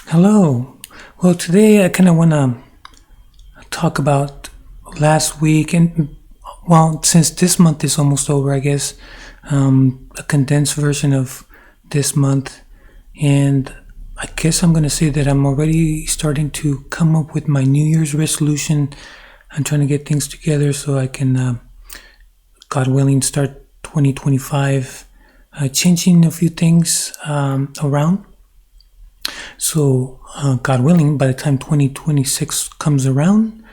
Hello. Well, today I kind of want to talk about last week, and since this month is almost over, I guess, a condensed version of this month. And I guess I'm going to say that I'm already starting to come up with my New Year's resolution. I'm trying to get things together so I can, God willing, start 2025 changing a few things around. So, God willing, by the time 2026 comes around,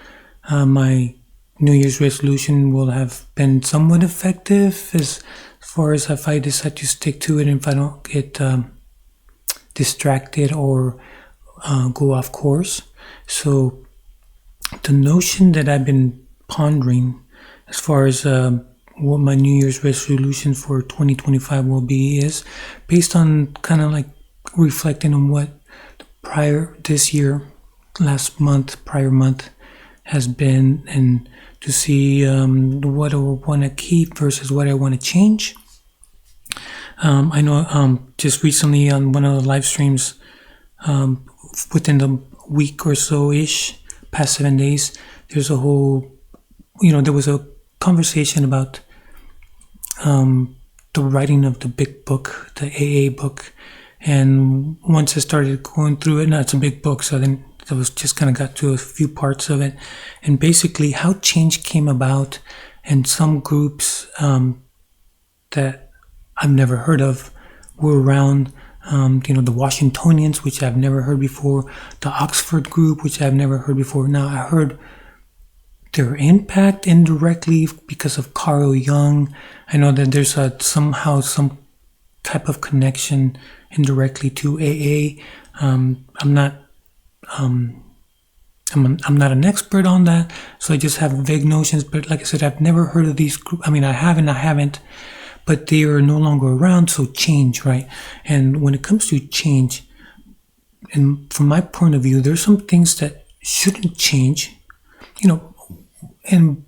my New Year's resolution will have been somewhat effective as far as if I decide to stick to it and if I don't get distracted or go off course. So, the notion that I've been pondering as far as what my New Year's resolution for 2025 will be is based on kind of like reflecting on what prior month has been, and to see what I want to keep versus what I want to change. I know just recently on one of the live streams, within the week or so ish, past 7 days, there's a whole, there was a conversation about the writing of the big book, the AA book. And once I started going through it, now it's a big book, so then I was just kind of got to a few parts of it, and basically how change came about, and some groups that I've never heard of were around. The Washingtonians, which I've never heard before, the Oxford group, which I've never heard before. Now I heard their impact indirectly because of Carl Jung. I know that there's somehow some type of connection indirectly to AA. I'm not an expert on that, so I just have vague notions. But like I said, I've never heard of these groups. I mean, I haven't, but they are no longer around. So change, right? And when it comes to change, and from my point of view, there's some things that shouldn't change, and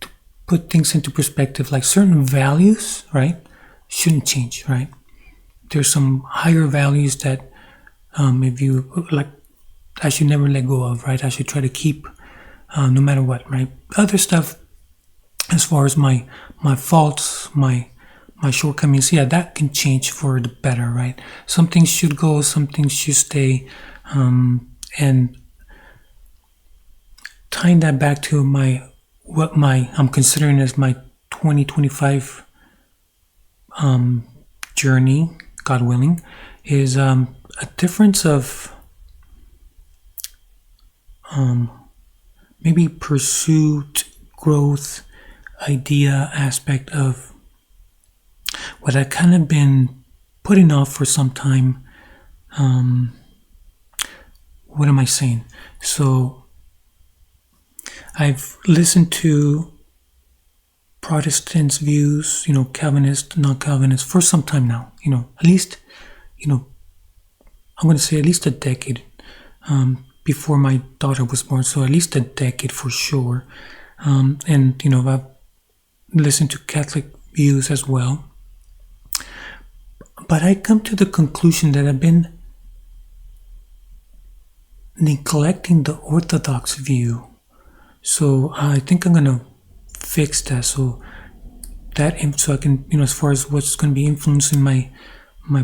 to put things into perspective, like certain values, right, shouldn't change, right? There's some higher values that if you like, I should never let go of, right? I should try to keep no matter what, right? Other stuff, as far as my faults, my shortcomings, yeah, that can change for the better, right? Some things should go, some things should stay, and tying that back to I'm considering as my 2025 journey, God willing, is a difference of maybe pursuit, growth, idea aspect of what I've kind of been putting off for some time. What am I saying? So I've listened to Protestants' views, Calvinist, non-Calvinist, for some time now. At least, I'm going to say at least a decade before my daughter was born. So at least a decade for sure. And I've listened to Catholic views as well. But I come to the conclusion that I've been neglecting the Orthodox view. So I think I'm going to fix that so I can, as far as what's going to be influencing my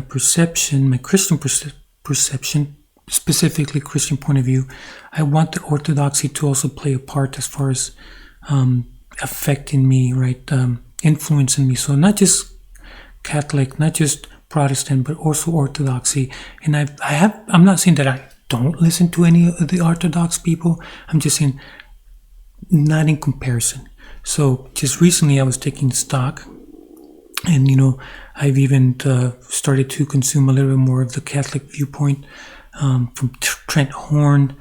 perception, my Christian perception, specifically Christian point of view, I want the Orthodoxy to also play a part as far as affecting me, right, influencing me. So not just Catholic, not just Protestant, but also Orthodoxy. And I'm not saying that I don't listen to any of the Orthodox people. I'm just saying not in comparison. So just recently I was taking stock, and I've even started to consume a little bit more of the Catholic viewpoint from Trent Horn,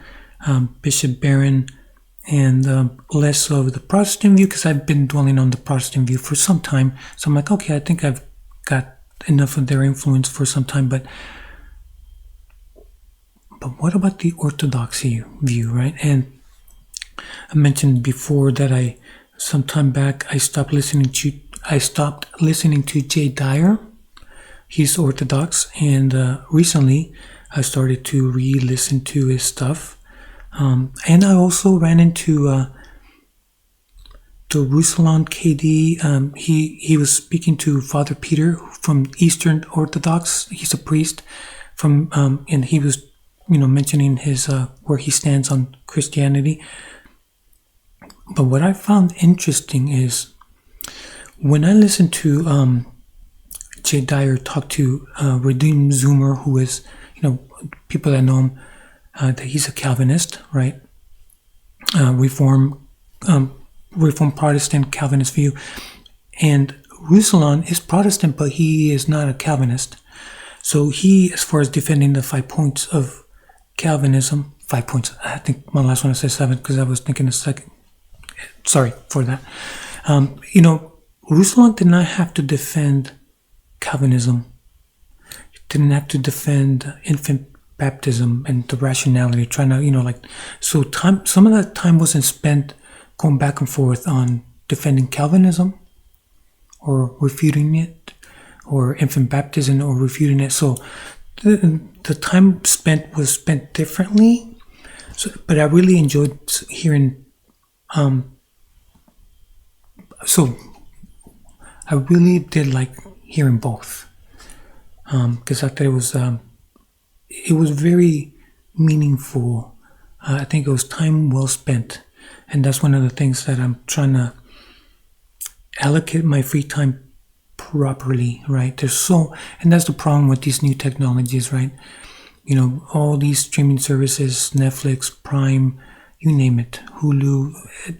Bishop Barron, and less of the Protestant view, because I've been dwelling on the Protestant view for some time. So I'm like, okay, I think I've got enough of their influence for some time, but what about the Orthodoxy view, right? And I mentioned before that some time back I stopped listening to Jay Dyer. He's Orthodox, and recently I started to re-listen to his stuff. And I also ran into the Ruslan KD. He was speaking to Father Peter from Eastern Orthodox. He's a priest from, and he was, mentioning his where he stands on Christianity. But what I found interesting is when I listened to Jay Dyer talk to Redeem Zoomer, who is, people that know him, that he's a Calvinist, right? Reformed Protestant Calvinist view. And Ruslan is Protestant, but he is not a Calvinist. So he, as far as defending the 5 points of Calvinism, 5 points, I think my last one I said 7 because I was thinking a second. Sorry for that. Ruslan did not have to defend Calvinism. He didn't have to defend infant baptism and the rationality, trying to, so time, some of that time wasn't spent going back and forth on defending Calvinism or refuting it, or infant baptism or refuting it. So the time spent was spent differently. So, but I really enjoyed hearing, so I really did like hearing both, because I thought it was very meaningful. I think it was time well spent. And that's one of the things that I'm trying to allocate my free time properly, right? And that's the problem with these new technologies, right? All these streaming services, Netflix, Prime, you name it, Hulu,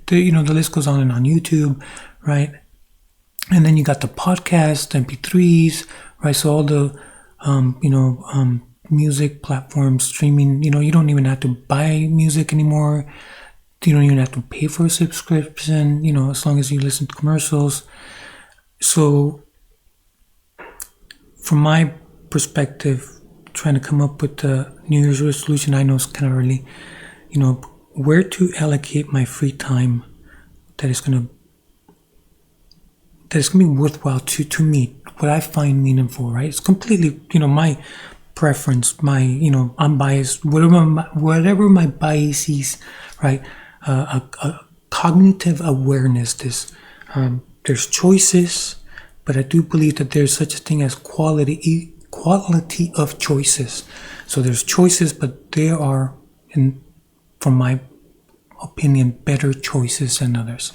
the list goes on and on, YouTube, right? And then you got the podcast, MP3s, right? So all the, music platforms, streaming, you don't even have to buy music anymore. You don't even have to pay for a subscription, as long as you listen to commercials. So from my perspective, trying to come up with a New Year's resolution, I know it's kind of early, where to allocate my free time that is going to be worthwhile to me, what I find meaningful, right? It's completely, my preference, my, I'm biased, whatever my biases, right? A cognitive awareness. There's choices, but I do believe that there's such a thing as quality of choices. So there's choices, but there are, from my opinion, better choices than others.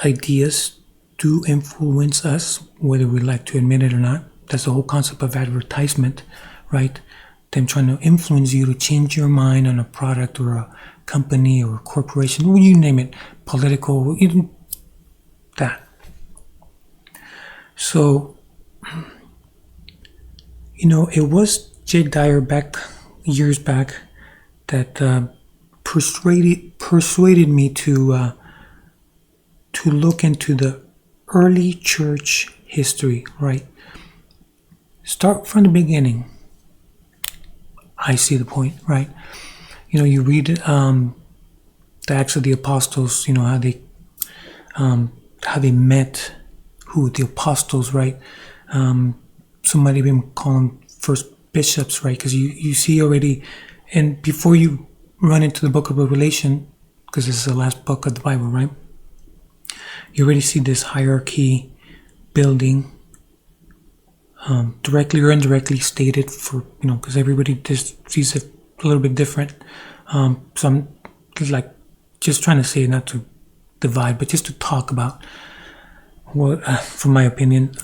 Ideas do influence us, whether we like to admit it or not. That's the whole concept of advertisement, right? Them trying to influence you to change your mind on a product or a company or a corporation, you name it, political, even that. So, it was Jay Dyer years back that persuaded me to look into the early church history, right? Start from the beginning. I see the point, right? You read the Acts of the Apostles, how they met, the apostles, right? Some might even call them first bishops, right? Because you see already, and before you run into the book of Revelation, because this is the last book of the Bible, right? You already see this hierarchy building, directly or indirectly stated for, because everybody just sees it a little bit different. So I'm just trying to say, not to divide, but just to talk about what, from my opinion,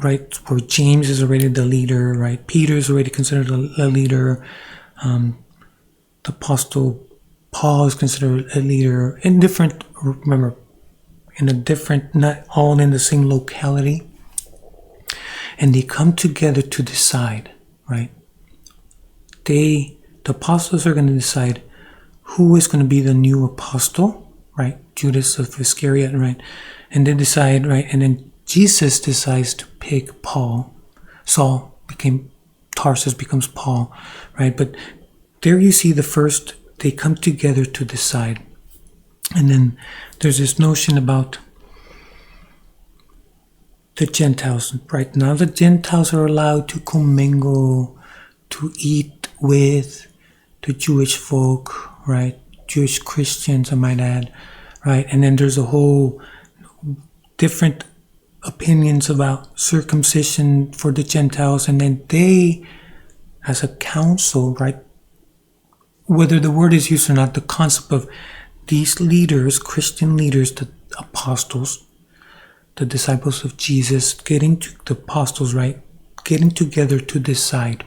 right, where James is already the leader, right? Peter is already considered a leader. The Apostle Paul is considered a leader in different, remember, not all in the same locality. And they come together to decide, right? The apostles are going to decide who is going to be the new apostle, right? Judas of Iscariot, right? And they decide, right? And then Jesus decides to pick Paul. Saul Tarsus becomes Paul, right? But there you see they come together to decide. And then there's this notion about the Gentiles, right? Now the Gentiles are allowed to commingle, to eat with the Jewish folk, right? Jewish Christians, I might add, right? And then there's a whole different opinions about circumcision for the Gentiles, and then they, as a council, right? Whether the word is used or not, the concept of these leaders, Christian leaders, the apostles, the disciples of Jesus, getting to the apostles, right? Getting together to decide.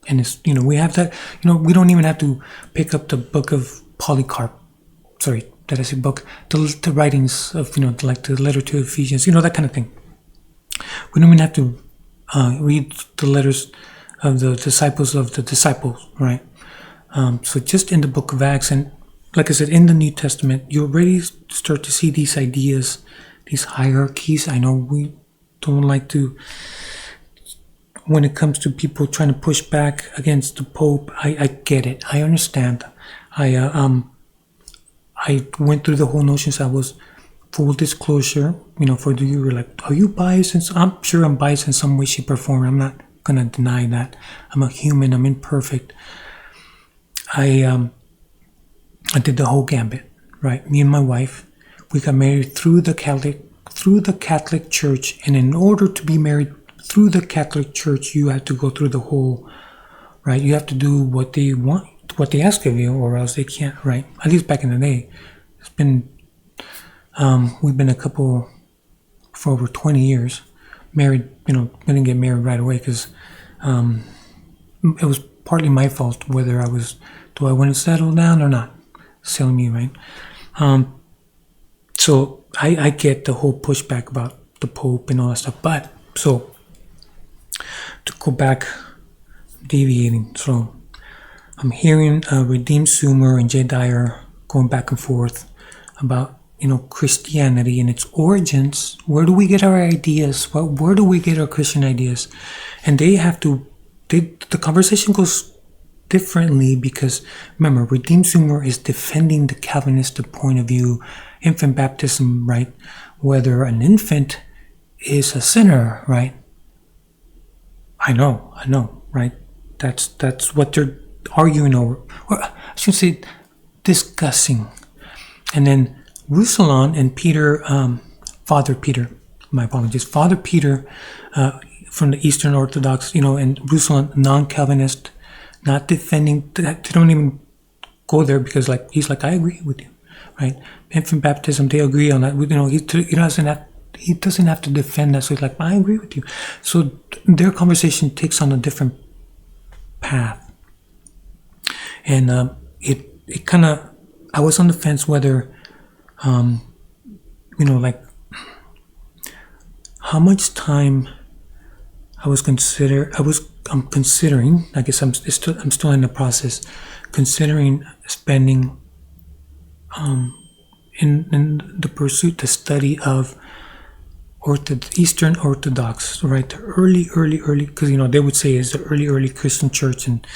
And it's, we have that, we don't even have to pick up the book of Polycarp. Sorry, did I say book? The writings of, like the letter to Ephesians, that kind of thing. We don't even have to read the letters of the disciples, right? So just in the book of Acts, and like I said, in the New Testament, you already start to see these ideas, these hierarchies. I know we don't like to, when it comes to people trying to push back against the Pope, I get it. I understand. I went through the whole notions. I was full disclosure, for the you were like, are you biased? And I'm sure I'm biased in some way, shape, or form. I'm not gonna deny that. I'm a human. I'm imperfect. I did the whole gambit, right? Me and my wife, we got married through the Catholic Church, and in order to be married through the Catholic Church, you have to go through the whole, right? You have to do what they want, what they ask of you, or else they can't, right? At least back in the day, it's been, we've been a couple for over 20 years, married. We didn't get married right away because it was partly my fault whether do I want to settle down or not? Silly me, right? So I get the whole pushback about the Pope and all that stuff. But so to go back, deviating. So I'm hearing Redeemed Sumer and Jay Dyer going back and forth about Christianity and its origins. Where do we get our ideas? Where do we get our Christian ideas? And they have to. The conversation goes differently because remember, Redeemed Sumer is defending the Calvinistic point of view, infant baptism, right? Whether an infant is a sinner, right? I know, right? That's what they're arguing over, or I should say discussing. And then Ruslan and Peter, Father Peter, my apologies, Father Peter from the Eastern Orthodox, and Ruslan, non-Calvinist, not defending, they don't even go there because he's like, I agree with you, right? Infant baptism, they agree on that. He doesn't have to defend that, so he's like, I agree with you. So their conversation takes on a different path. And it kind of, I was on the fence whether, how much time I'm considering, I guess I'm still in the process, considering spending in the pursuit, the study of Eastern Orthodox, right? The early, because they would say it's the early Christian church, and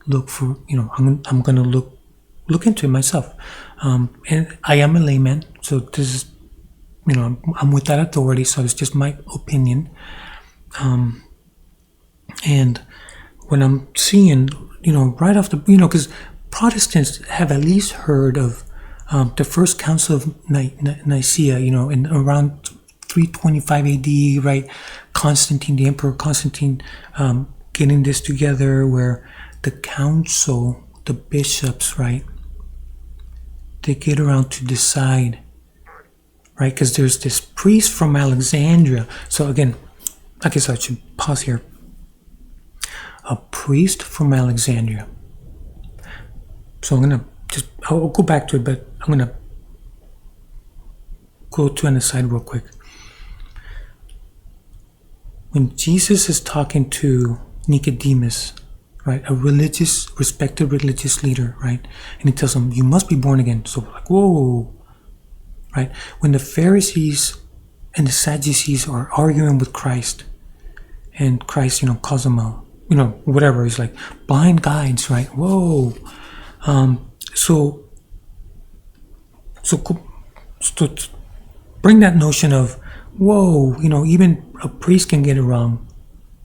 look for, I'm gonna look into it myself, and I am a layman, so this is, I'm with that authority, so it's just my opinion. And when I'm seeing, right off the, because Protestants have at least heard of the First Council of Nicaea, in around 325 AD, right? Constantine, the Emperor Constantine, getting this together where the council, the bishops, right? They get around to decide, right? Because there's this priest from Alexandria. So again, I guess I should pause here. A priest from Alexandria. So I'll go back to it, but I'm going to go to an aside real quick. When Jesus is talking to Nicodemus, right, a respected religious leader, right, and he tells him, you must be born again. So like, whoa, right? When the Pharisees and the Sadducees are arguing with Christ, and Christ, calls them whatever, he's like, blind guides, right? Whoa. So bring that notion of whoa, even a priest can get it wrong,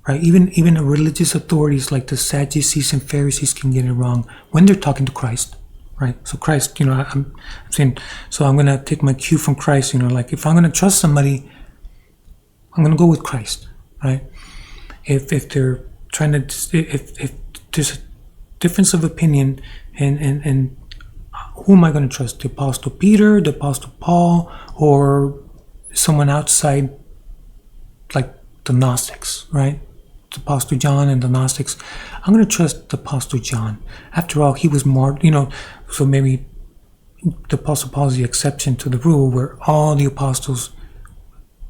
right? Even the religious authorities like the Sadducees and Pharisees can get it wrong when they're talking to Christ, right? So Christ, I'm saying, so I'm gonna take my cue from Christ, like if I'm gonna trust somebody, I'm gonna go with Christ, right? If they're trying to, if there's a difference of opinion, and who am I going to trust? The Apostle Peter, the Apostle Paul, or someone outside, like the Gnostics, right? The Apostle John and the Gnostics. I'm going to trust the Apostle John. After all, he was more, so maybe the Apostle Paul is the exception to the rule, where all the apostles,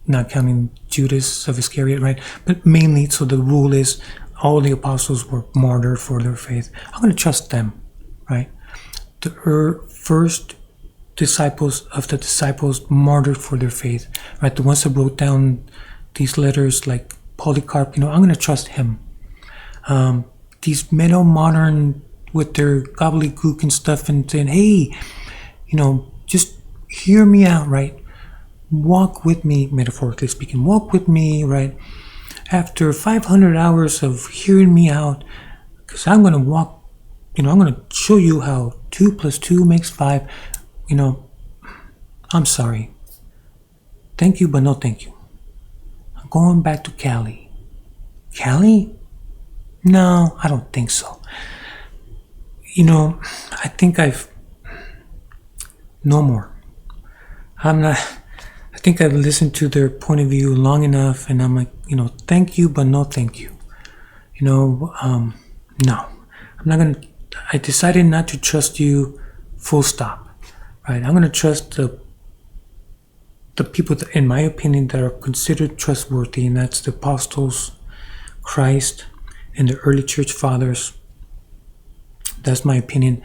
not counting Judas of Iscariot, right? But mainly, so the rule is all the apostles were martyred for their faith. I'm going to trust them, right? The first disciples of the disciples martyred for their faith, right? The ones that wrote down these letters, like Polycarp, I'm going to trust him. These modern with their gobbledygook and stuff, and saying, hey, just hear me out, right? Walk with me, metaphorically speaking, walk with me, right? After 500 hours of hearing me out, because I'm going to walk, I'm going to show you how 2 + 2 makes 5. I'm sorry. Thank you, but no thank you. I'm going back to Cali. Cali? No, I don't think so. I think no more. I think I've listened to their point of view long enough, and I'm like, thank you, but no thank you. No. I'm not going to, I decided not to trust you, full stop, right? I'm going to trust the people that, in my opinion, that are considered trustworthy, and that's the apostles, Christ, and the early church fathers. That's my opinion.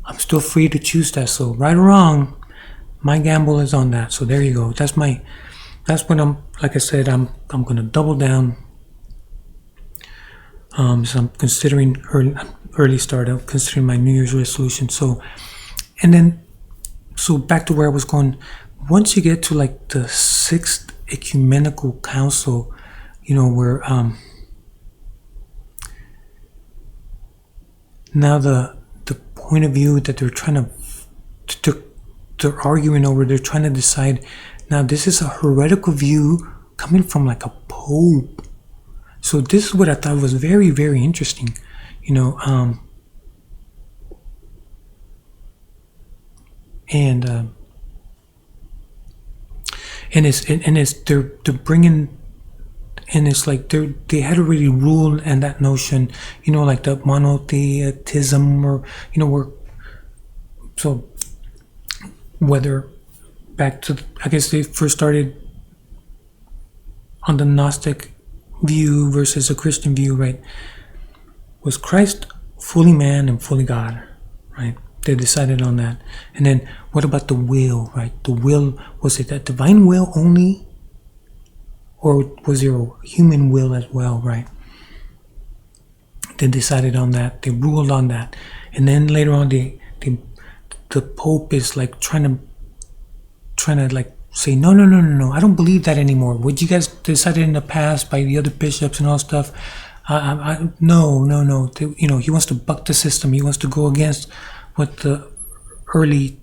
I'm still free to choose that, so right or wrong, my gamble is on that. So there you go. That's when like I said, I'm going to double down. So I'm considering early start. I'm considering my New Year's resolution. So back to where I was going. Once you get to like the 6th ecumenical council, where now the point of view that they're trying they're arguing over, they're trying to decide. Now this is a heretical view coming from like a pope. So this is what I thought was very, very interesting. They're bringing, and it's like they had already ruled and that notion, like the monotheism, or where, so whether back to, I guess they first started on the Gnostic view versus a Christian view, right? Was Christ fully man and fully God, right? They decided on that. And then what about the will, right? The will, was it that divine will only, or was there a human will as well, right? They decided on that. They ruled on that. And then later on, the Pope is like trying to like say, no, I don't believe that anymore. What you guys decided in the past by the other bishops and all stuff, no. He wants to buck the system. He wants to go against what the early,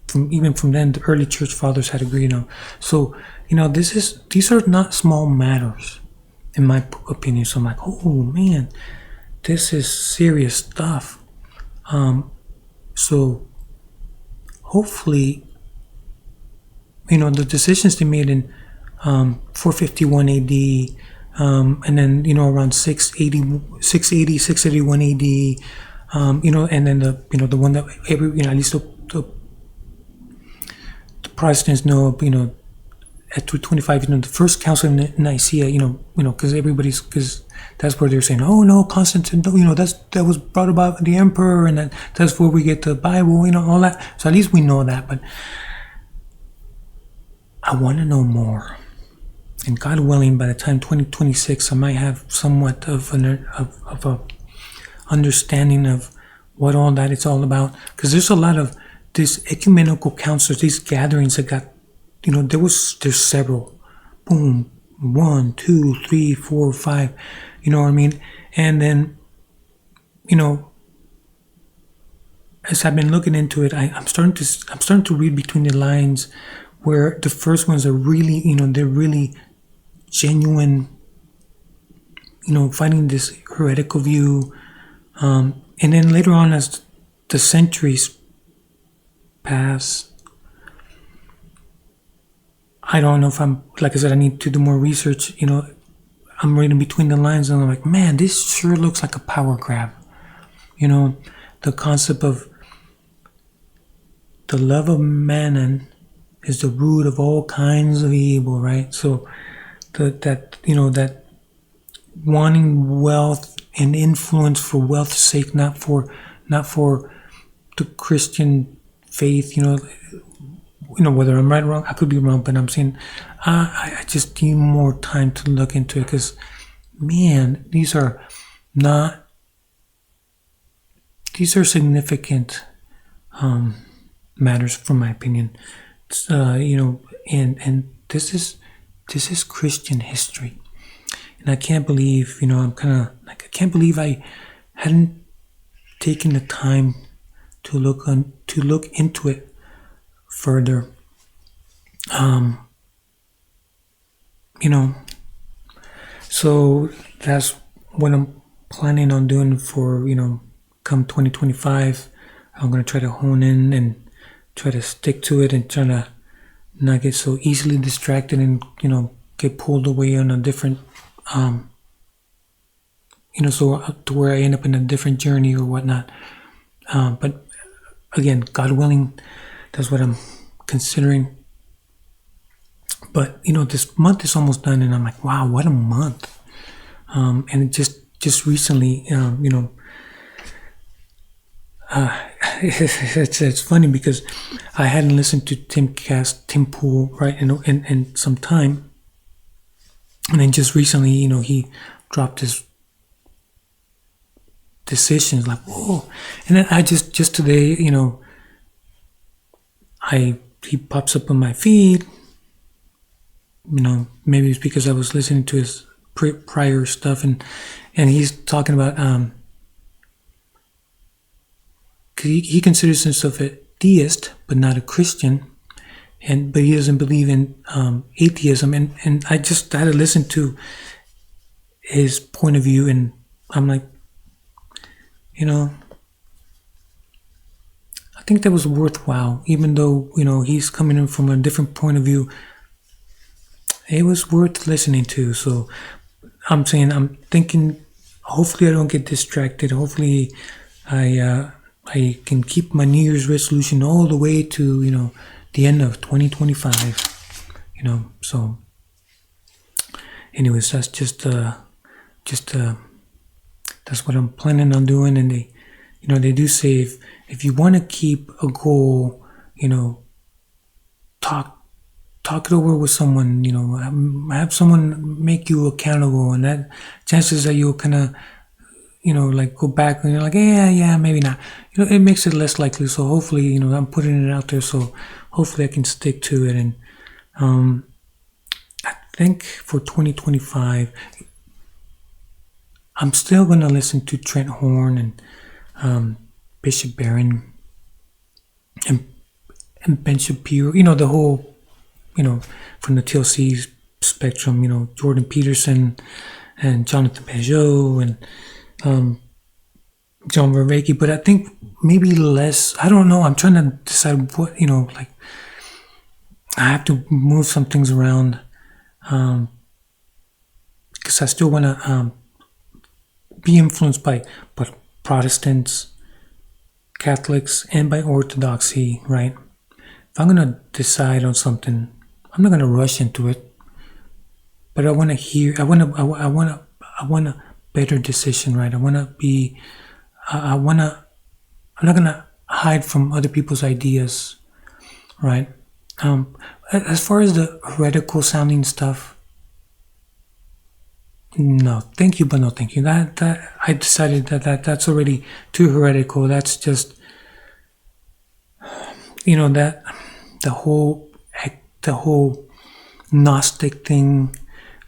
from then, the early church fathers had agreed on. So, these are not small matters, in my opinion. So I'm like, oh man, this is serious stuff. So hopefully, the decisions they made in 451 AD, and then around 680, 681 AD, and then the one that at least the Protestants know, at 225, the first council of Nicaea, because that's where they're saying, oh no, Constantine, that was brought about the emperor, and that's where we get the Bible, all that. So at least we know that, but I want to know more. And God willing, by the time 2026, I might have somewhat of a understanding of what all that it's all about. Because there's a lot of these ecumenical councils, these gatherings that got, there's several. boom, 1, 2, 3, 4, 5, you know what I mean? And then, you know, as I've been looking into it, I'm starting to read between the lines, where the first ones are really, you know, they're really genuine, you know, fighting this heretical view. And then later on, as the centuries pass, I don't know if like I said, I need to do more research. You know, I'm reading between the lines and I'm like, man, this sure looks like a power grab. You know, the concept of the love of mammon is the root of all kinds of evil, right? So that you know, that wanting wealth and influence for wealth's sake, not for the Christian faith, you know, whether I'm right or wrong, I could be wrong, but I'm saying I just need more time to look into it, because, man, these are significant matters, from my opinion. You know, and this is Christian history, and I can't believe, you know, I'm kind of like, I can't believe I hadn't taken the time to look into it further. You know, so that's what I'm planning on doing for, you know, come 2025. I'm going to try to hone in and try to stick to it, and try to not get so easily distracted and, you know, get pulled away on a different, you know, so to where I end up in a different journey or whatnot. But again, God willing, that's what I'm considering. But, you know, this month is almost done, and I'm like, wow, what a month. And just recently, you know, it's funny because I hadn't listened to Tim Pool, right, in some time. And then just recently, you know, he dropped his decisions, like, whoa. And then I just today, you know, he pops up on my feed. You know, maybe it's because I was listening to his prior stuff, and he's talking about he considers himself a deist but not a Christian, but he doesn't believe in atheism, and I just had to listen to his point of view, and I'm like, you know, I think that was worthwhile, even though, you know, he's coming in from a different point of view. It was worth listening to. So I'm thinking, hopefully I don't get distracted. Hopefully I can keep my New Year's resolution all the way to, you know, the end of 2025. You know, so anyways, that's just that's what I'm planning on doing. And they, you know, they do say if you want to keep a goal, you know, talk it over with someone, you know, have someone make you accountable, and that chances that you'll kind of, you know, like go back and you're like, yeah, maybe not. You know, it makes it less likely. So hopefully, you know, I'm putting it out there, so hopefully I can stick to it. And I think for 2025, I'm still going to listen to Trent Horn and Bishop Barron and Ben Shapiro, you know, the whole, you know, from the TLC spectrum, you know, Jordan Peterson and Jonathan Peugeot and John Vervaeke. But I think maybe less, I don't know, I'm trying to decide what, you know, like, I have to move some things around, because I still want to be influenced by Protestants, Catholics, and by Orthodoxy, right? If I'm going to decide on something, I'm not going to rush into it, but I want a better decision, right? I'm not going to hide from other people's ideas, right? As far as the heretical sounding stuff, no, thank you, but no, thank you. That I decided that's already too heretical. That's just, you know, that the whole Gnostic thing,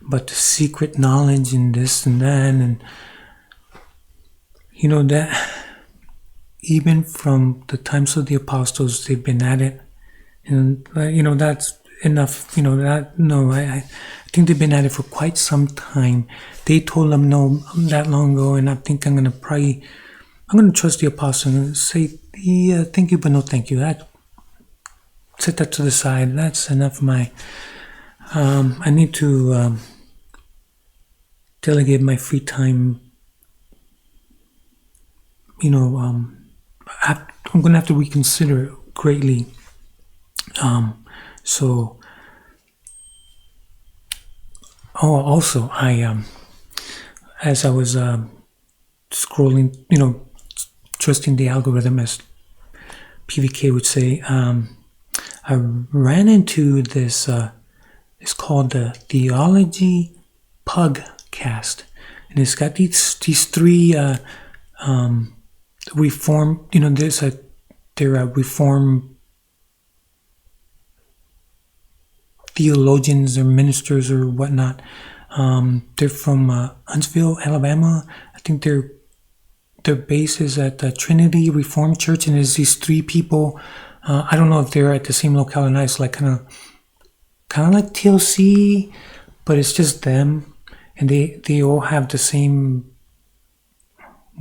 but the secret knowledge and this and that, and that even from the times of the apostles, they've been at it, and that's enough. I think they've been at it for quite some time. They told them no that long ago, and I think I'm gonna trust the apostle and say, yeah, thank you, but no thank you. Set that to the side. That's enough of my. I need to delegate my free time. I'm going to have to reconsider it greatly. Also, as I was scrolling, trusting the algorithm, as PVK would say, I ran into this. It's called the Theology Pugcast, and it's got these three Reform. They're a Reform theologians or ministers or whatnot. They're from Huntsville, Alabama. I think their base is at the Trinity Reformed Church, and there's these three people. I don't know if they're at the same locale, and it's like kind of like TLC, but it's just them, and they all have the same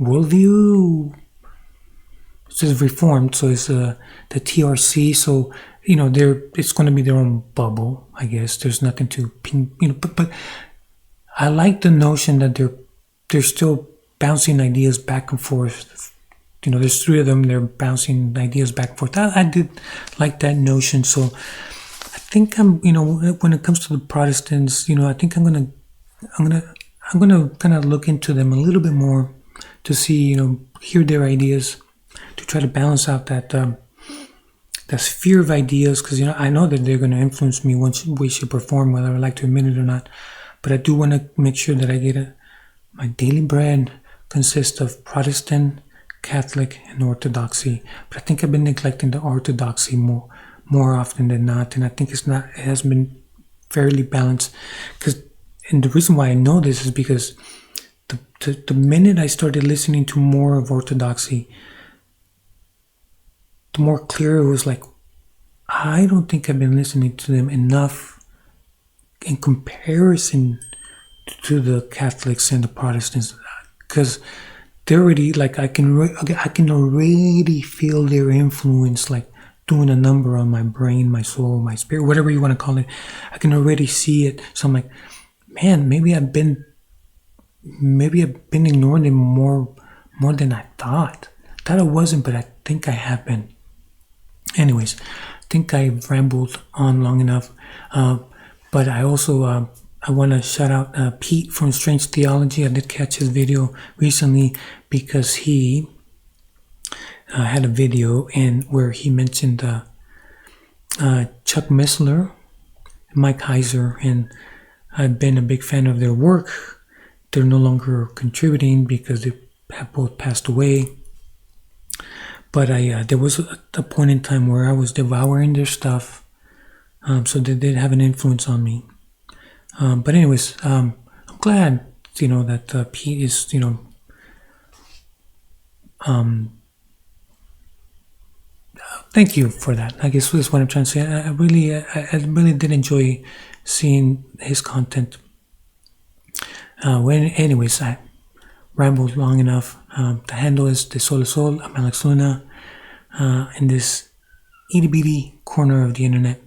worldview. It's just Reformed, so it's the TRC. So it's going to be their own bubble, I guess. There's nothing to ping, but I like the notion that they're still bouncing ideas back and forth. There's three of them. They're bouncing ideas back and forth. I did like that notion. So I think when it comes to the Protestants, I think I'm gonna kind of look into them a little bit more to see, hear their ideas, to try to balance out that sphere of ideas, because I know that they're going to influence me one way, shape, or form, whether I like to admit it or not. But I do want to make sure that I get my daily bread consists of Protestant, Catholic, and Orthodoxy. But I think I've been neglecting the Orthodoxy more often than not, and I think it has been fairly balanced. And the reason why I know this is because the minute I started listening to more of Orthodoxy, the more clear it was like, I don't think I've been listening to them enough in comparison to the Catholics and the Protestants, because they're already like, I can already feel their influence, like doing a number on my brain, my soul, my spirit, whatever you want to call it. I can already see it. So I'm like, man, maybe I've been ignoring them more than I thought. Thought I wasn't, but I think I have been. Anyways, I think I've rambled on long enough. But I also I want to shout out Pete from Strange Theology. I did catch his video recently because he had a video where he mentioned Chuck Missler, Mike Heiser, and I've been a big fan of their work. They're no longer contributing because they have both passed away. But there was a point in time where I was devouring their stuff, so they did have an influence on me. But anyways, I'm glad, that Pete is, thank you for that. I guess that's what I'm trying to say. I really did enjoy seeing his content. Anyways, I rambled long enough. The handle is De Sol a Sol. I'm Alex Luna, in this itty bitty corner of the internet.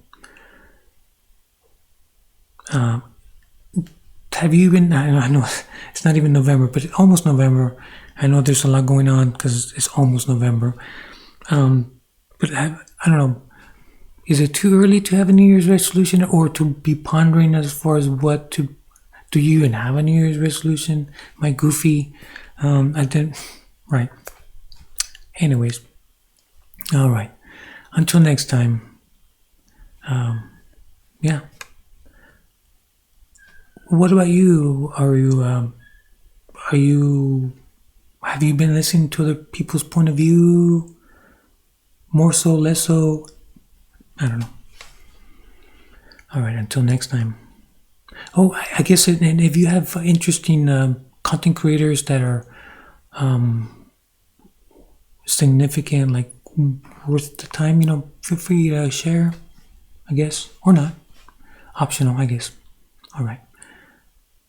Have you been? I know it's not even November, but it's almost November. I know there's a lot going on because it's almost November. But I don't know. Is it too early to have a New Year's resolution, or to be pondering as far as what to? Do you even have a New Year's resolution? My goofy. I didn't. Right. Anyways. All right. Until next time. Yeah. What about you? Have you been listening to other people's point of view? More so, less so? I don't know. All right, until next time. Oh, I guess, and if you have interesting content creators that are significant, like worth the time, feel free to share, I guess, or not. Optional, I guess. All right.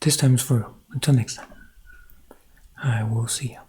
This time is for real. Until next time, I will see you.